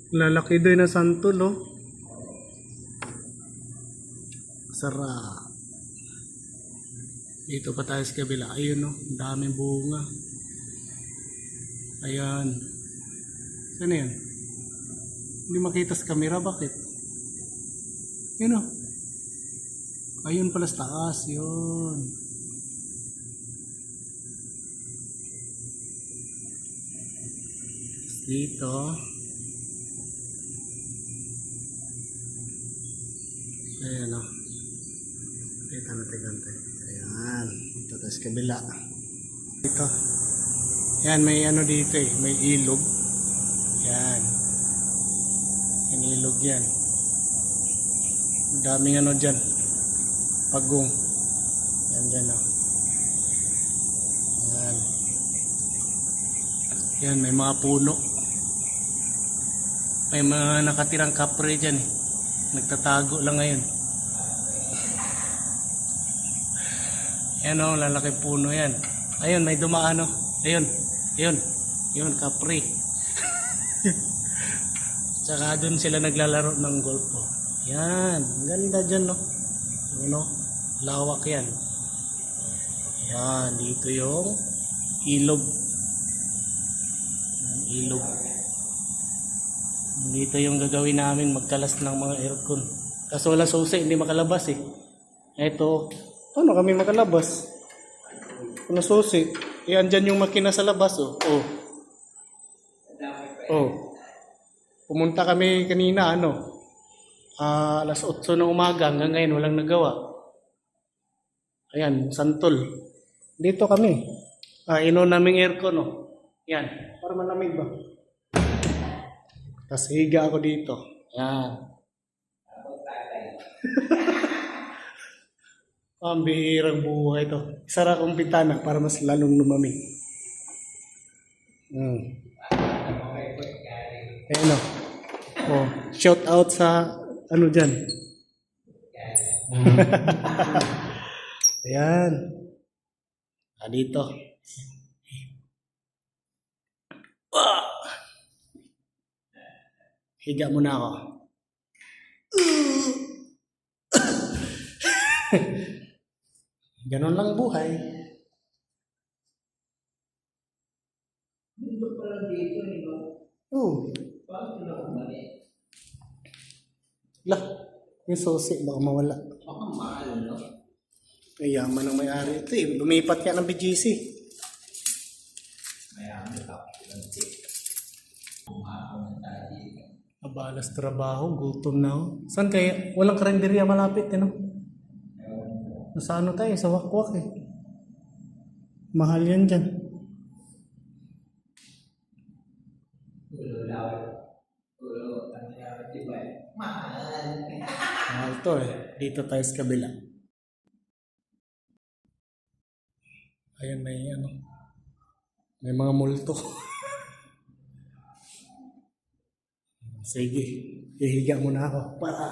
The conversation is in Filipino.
Lalaki doon na santol, oh. Sarap. Dito pa tayo sa kabila. Ayun, oh. Ang daming bunga. Ayan. Saan yan? Hindi makita sa camera. Bakit? Yun, oh. Ayun pala sa taas. Yun. Dito. Ayan, oh. Kita natin gante. Ayan. Dito tayo sa kabila. Dito. Ayan, may ano dito eh. May ilog. Ayan. May ilog yan. Ang daming ano dyan. Pagong. Ayan dyan, oh. Ayan. Ayan, may mga puno. May mga nakatirang kapre dyan eh. Nagtatago lang ngayon. Ayan o, lalaki puno yan. Ayun, may dumaan o. Ayun, ayun. Ayun, kapre. Tsaka dun sila naglalaro ng golf o. Yan, ang ganda dyan no. Ano, lawak yan. Yan, dito yung ilog. Ilog. Dito yung gagawin namin, magkalas ng mga aircon. Kaso wala susi, hindi makalabas eh. Ito, paano kami makalabas? Kung susi, andyan yung makina sa labas oh. Oh. Oh. Pumunta kami kanina alas 8 ng umaga, hanggang ngayon walang nagawa. Ayan, santol. Dito kami. Inon naming aircon oh. Yan, para malamig ba? Tapos higa ako dito. Yan. Ang bihirang buhay ito. Isara kong bintana para mas lalong lumamig. Ayan o. Oh, shout out sa ano dyan. Ayan. Dito. Higa muna ako. Ganon lang buhay. Dito pala dito, di ba? Oo. Bakit na kumali? Lah, yung susi, baka mawala. Baka mahal, no? Ay, yaman ang may-ari. Ito eh, lumipat yan ng BGC. Mayaman ka. Umahaw na tayo dito. Abalas trabaho, gutom na ako. Saan kaya? Walang karinderya malapit, no? Nasa ano tayo? Sa wakwak eh. Mahal yan dyan. Ulo lawat. Ulo, tangyari, di ba? Mahal. Mahal to eh. Dito tayo sa kabila. Ayan, may mga multo. Sige, ihiga muna ako para